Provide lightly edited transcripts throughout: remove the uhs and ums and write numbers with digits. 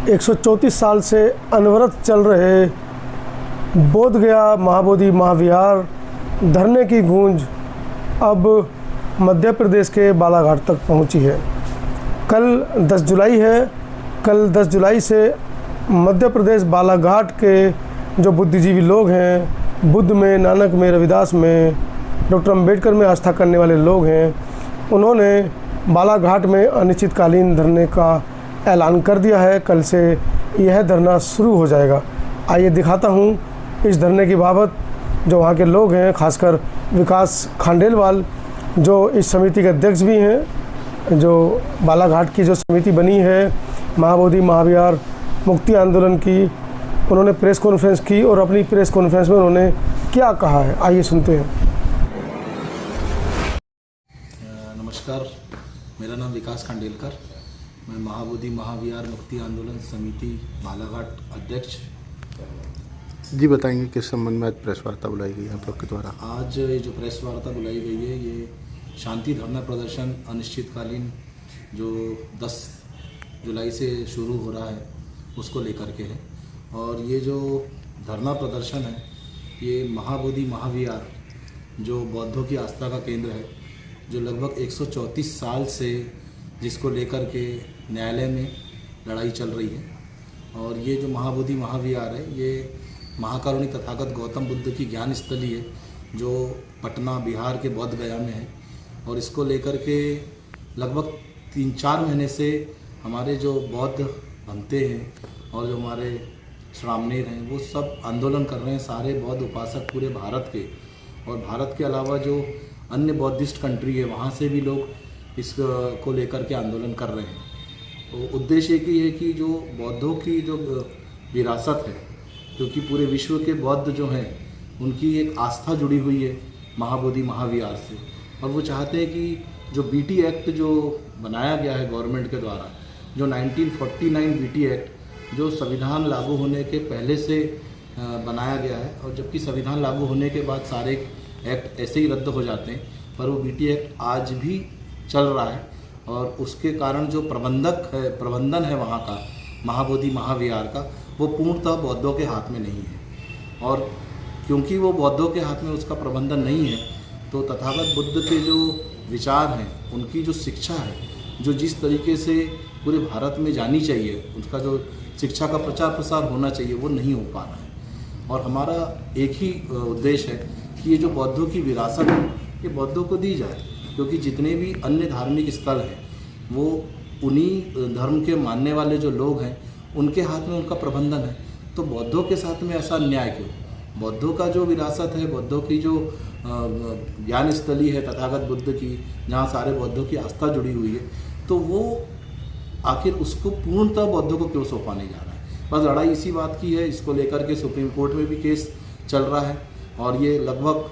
134 साल से अनवरत चल रहे बोध गया महाबोधि महाविहार धरने की गूंज अब मध्य प्रदेश के बालाघाट तक पहुंची है। कल 10 जुलाई है। कल 10 जुलाई से मध्य प्रदेश बालाघाट के जो बुद्धिजीवी लोग हैं, बुद्ध में, नानक में, रविदास में, डॉक्टर अंबेडकर में आस्था करने वाले लोग हैं, उन्होंने बालाघाट में अनिश्चितकालीन धरने का ऐलान कर दिया है। कल से यह धरना शुरू हो जाएगा। आइए दिखाता हूँ इस धरने की बाबत जो वहाँ के लोग हैं, खासकर विकास खांडेलवाल जो इस समिति के अध्यक्ष भी हैं, जो बालाघाट की जो समिति बनी है महाबोधि महाविहार मुक्ति आंदोलन की, उन्होंने प्रेस कॉन्फ्रेंस की और अपनी प्रेस कॉन्फ्रेंस में उन्होंने क्या कहा है, आइए सुनते हैं। नमस्कार, मेरा नाम विकास खांडेलकर, मैं महाबोधि महाविहार मुक्ति आंदोलन समिति बालाघाट अध्यक्ष। जी बताएंगे किस संबंध में आज प्रेस वार्ता बुलाई गई है आप लोग के द्वारा? आज ये जो प्रेस वार्ता बुलाई गई है, ये शांति धरना प्रदर्शन अनिश्चितकालीन जो 10 जुलाई से शुरू हो रहा है उसको लेकर के है। और ये जो धरना प्रदर्शन है, ये महाबोधि महाविहार जो बौद्धों की आस्था का केंद्र है, जो लगभग 134 साल से जिसको लेकर के न्यायालय में लड़ाई चल रही है। और ये जो महाबोधि महाविहार है, ये महाकारुणी तथागत गौतम बुद्ध की ज्ञान स्थली है, जो पटना बिहार के बोध गया में है। और इसको लेकर के लगभग 3-4 महीने से हमारे जो बौद्ध भंते हैं और जो हमारे श्रामणेर हैं, वो सब आंदोलन कर रहे हैं। सारे बौद्ध उपासक पूरे भारत के, और भारत के अलावा जो अन्य बौद्धिस्ट कंट्री है, वहाँ से भी लोग इसको लेकर के आंदोलन कर रहे हैं। तो उद्देश्य एक ही है कि जो बौद्धों की जो विरासत है, क्योंकि पूरे विश्व के बौद्ध जो हैं उनकी एक आस्था जुड़ी हुई है महाबोधि महाविहार से, और वो चाहते हैं कि जो बीटी एक्ट जो बनाया गया है गवर्नमेंट के द्वारा, जो 1949 बीटी एक्ट जो संविधान लागू होने के पहले से बनाया गया है, और जबकि संविधान लागू होने के बाद सारे एक्ट ऐसे ही रद्द हो जाते हैं, पर वो बीटी एक्ट आज भी चल रहा है। और उसके कारण जो प्रबंधन है वहाँ का महाबोधि महाविहार का, वो पूर्णतः बौद्धों के हाथ में नहीं है। और क्योंकि वो बौद्धों के हाथ में उसका प्रबंधन नहीं है, तो तथागत बुद्ध के जो विचार हैं, उनकी जो शिक्षा है, जो जिस तरीके से पूरे भारत में जानी चाहिए, उसका जो शिक्षा का प्रचार प्रसार होना चाहिए, वो नहीं हो पा रहा है। और हमारा एक ही उद्देश्य है कि ये जो बौद्धों की विरासत है, ये बौद्धों को दी जाए, क्योंकि जितने भी अन्य धार्मिक स्थल हैं, वो उन्हीं धर्म के मानने वाले जो लोग हैं, उनके हाथ में उनका प्रबंधन है। तो बौद्धों के साथ में ऐसा अन्याय क्यों? बौद्धों का जो विरासत है, बौद्धों की जो ज्ञान स्थली है तथागत बुद्ध की, जहाँ सारे बौद्धों की आस्था जुड़ी हुई है, तो वो आखिर उसको पूर्णतः बौद्धों को क्यों सौंपाने जा रहा है? बस लड़ाई इसी बात की है। इसको लेकर के सुप्रीम कोर्ट में भी केस चल रहा है, और ये लगभग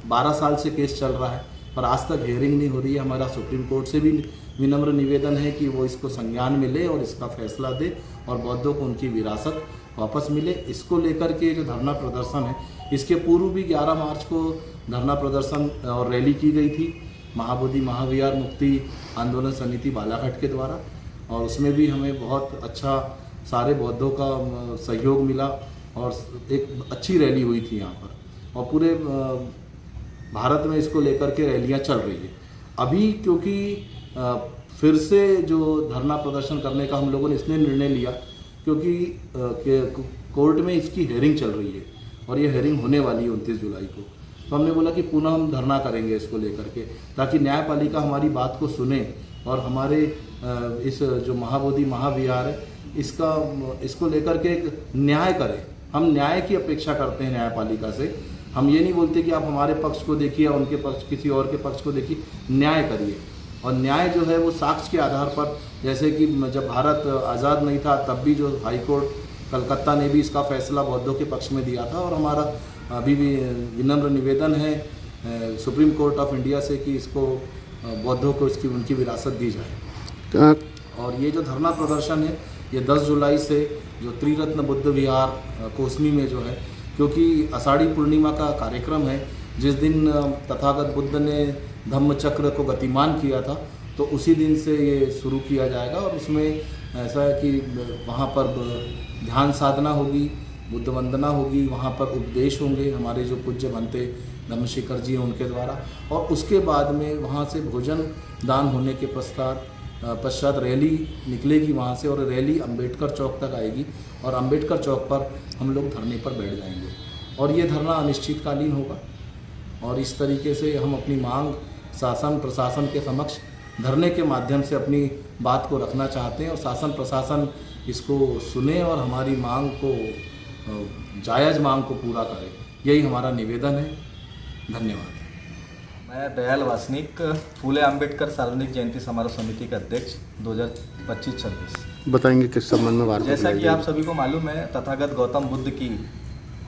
12 साल से केस चल रहा है, पर आज तक हियरिंग नहीं हो रही है। हमारा सुप्रीम कोर्ट से भी विनम्र निवेदन है कि वो इसको संज्ञान में ले और इसका फैसला दे, और बौद्धों को उनकी विरासत वापस मिले। इसको लेकर के जो धरना प्रदर्शन है, इसके पूर्व भी 11 मार्च को धरना प्रदर्शन और रैली की गई थी महाबोधि महाविहार मुक्ति आंदोलन समिति बालाघाट के द्वारा, और उसमें भी हमें बहुत अच्छा सारे बौद्धों का सहयोग मिला, और एक अच्छी रैली हुई थी यहाँ पर। और पूरे भारत में इसको लेकर के रैलियाँ चल रही है। अभी क्योंकि फिर से जो धरना प्रदर्शन करने का हम लोगों ने इसलिए निर्णय लिया, क्योंकि कोर्ट में इसकी हेयरिंग चल रही है, और ये हेयरिंग होने वाली है 29 जुलाई को। तो हमने बोला कि पुनः हम धरना करेंगे इसको लेकर के, ताकि न्यायपालिका हमारी बात को सुने और हमारे इस जो महाबोधि महाविहार है, इसको लेकर के एक न्याय करे। हम न्याय की अपेक्षा करते हैं न्यायपालिका से। हम ये नहीं बोलते कि आप हमारे पक्ष को देखिए या उनके पक्ष किसी और के पक्ष को देखिए, न्याय करिए। और न्याय जो है वो साक्ष्य के आधार पर, जैसे कि जब भारत आज़ाद नहीं था तब भी जो हाई कोर्ट कलकत्ता ने भी इसका फैसला बौद्धों के पक्ष में दिया था। और हमारा अभी भी विनम्र निवेदन है सुप्रीम कोर्ट ऑफ इंडिया से कि इसको बौद्धों को इसकी उनकी विरासत दी जाए। और ये जो धरना प्रदर्शन है, ये 10 जुलाई से जो त्रिरत्न बुद्ध विहार कोसमी में जो है, क्योंकि आषाढ़ी पूर्णिमा का कार्यक्रम है, जिस दिन तथागत बुद्ध ने धम्म चक्र को गतिमान किया था, तो उसी दिन से ये शुरू किया जाएगा। और उसमें ऐसा है कि वहाँ पर ध्यान साधना होगी, बुद्ध वंदना होगी, वहाँ पर उपदेश होंगे हमारे जो पूज्य भंते धर्मशेखर जी हैं उनके द्वारा, और उसके बाद में वहाँ से भोजन दान होने के पश्चात रैली निकलेगी वहाँ से, और रैली अंबेडकर चौक तक आएगी, और अंबेडकर चौक पर हम लोग धरने पर बैठ जाएंगे, और ये धरना अनिश्चितकालीन होगा। और इस तरीके से हम अपनी मांग शासन प्रशासन के समक्ष धरने के माध्यम से अपनी बात को रखना चाहते हैं, और शासन प्रशासन इसको सुने और हमारी मांग को, जायज़ मांग को पूरा करे, यही हमारा निवेदन है। धन्यवाद। मैं दयाल वासनिक, फूले आम्बेडकर सार्वजनिक जयंती समारोह समिति का अध्यक्ष 2025-26। बताएंगे किस संबंध में वार्ता जैसा बुलाई कि आप सभी को मालूम है, तथागत गौतम बुद्ध की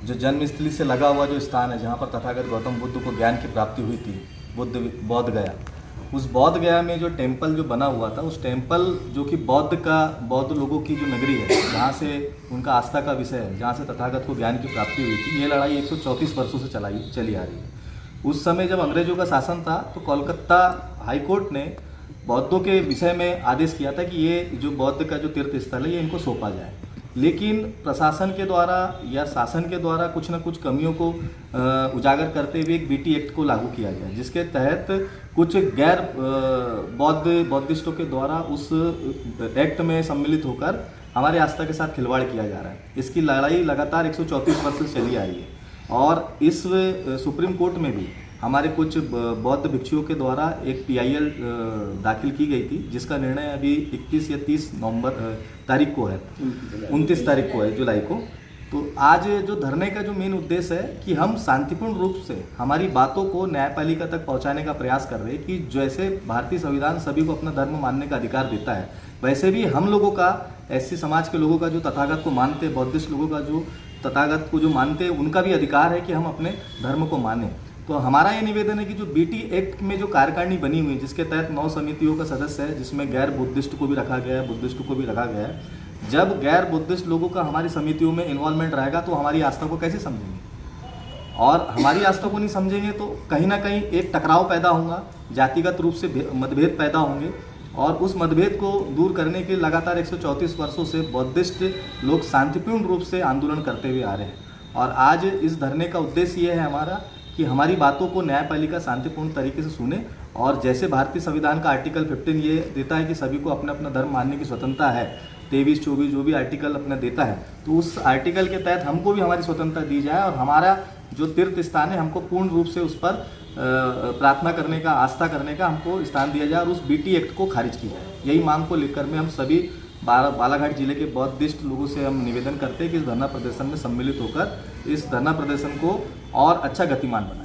जो जन्मस्थली से लगा हुआ जो स्थान है जहाँ पर तथागत गौतम बुद्ध को ज्ञान की प्राप्ति हुई थी, बौद्ध गया, उस बौद्ध गया में जो टेम्पल जो बना हुआ था, उस टेम्पल जो कि बौद्ध लोगों की जो नगरी है, जहाँ से उनका आस्था का विषय है, जहाँ से तथागत को ज्ञान की प्राप्ति हुई थी, ये लड़ाई 134 वर्षों से चली आ रही है। उस समय जब अंग्रेजों का शासन था तो कोलकाता हाई कोर्ट ने बौद्धों के विषय में आदेश किया था कि ये जो बौद्ध का जो तीर्थ स्थल है ये इनको सौंपा जाए, लेकिन प्रशासन के द्वारा या शासन के द्वारा कुछ न कुछ कमियों को उजागर करते हुए एक बीटी एक्ट को लागू किया गया, जिसके तहत कुछ गैर बौद्धिस्टों के द्वारा उस एक्ट में सम्मिलित होकर हमारे आस्था के साथ खिलवाड़ किया जा रहा है। इसकी लड़ाई लगातार 134 वर्ष से चली आ रही है, और इस सुप्रीम कोर्ट में भी हमारे कुछ बौद्ध भिक्षुओं के द्वारा एक PIL दाखिल की गई थी, जिसका निर्णय अभी 21 या 30 तारीख को है, 29 तारीख को है जुलाई को। तो आज जो धरने का जो मेन उद्देश्य है कि हम शांतिपूर्ण रूप से हमारी बातों को न्यायपालिका तक पहुंचाने का प्रयास कर रहे हैं कि जैसे भारतीय संविधान सभी को अपना धर्म मानने का अधिकार देता है, वैसे भी हम लोगों का, SC समाज के लोगों का जो तथागत को मानते, बौद्धिस्ट लोगों का जो तथागत को जो मानते हैं, उनका भी अधिकार है कि हम अपने धर्म को मानें। तो हमारा ये निवेदन है कि जो BT एक्ट में जो कार्यकारिणी बनी हुई है, जिसके तहत 9 समितियों का सदस्य है, जिसमें गैर बुद्धिस्ट को भी रखा गया है, बुद्धिस्ट को भी रखा गया है। जब गैर बुद्धिस्ट लोगों का हमारी समितियों में इन्वॉल्वमेंट रहेगा तो हमारी आस्था को कैसे समझेंगे, और हमारी आस्था को नहीं समझेंगे तो कहीं ना कहीं एक टकराव पैदा होगा, जातिगत रूप से मतभेद पैदा होंगे, और उस मतभेद को दूर करने के लिए लगातार 134 वर्षों से बौद्धिस्ट लोग शांतिपूर्ण रूप से आंदोलन करते हुए आ रहे हैं। और आज इस धरने का उद्देश्य ये है हमारा कि हमारी बातों को न्यायपालिका शांतिपूर्ण तरीके से सुने, और जैसे भारतीय संविधान का आर्टिकल 15 ये देता है कि सभी को अपना अपना धर्म मानने की स्वतंत्रता है, 23-24 जो भी आर्टिकल अपना देता है, तो उस आर्टिकल के तहत हमको भी हमारी स्वतंत्रता दी जाए, और हमारा जो तीर्थ स्थान है हमको पूर्ण रूप से उस पर प्रार्थना करने का, आस्था करने का हमको स्थान दिया जाए, और उस BT एक्ट को खारिज किया जाए। यही मांग को लेकर में हम सभी बालाघाट जिले के बौद्धिस्ट लोगों से हम निवेदन करते हैं कि इस धरना प्रदर्शन में सम्मिलित होकर इस धरना प्रदर्शन को और अच्छा गतिमान बनाएं।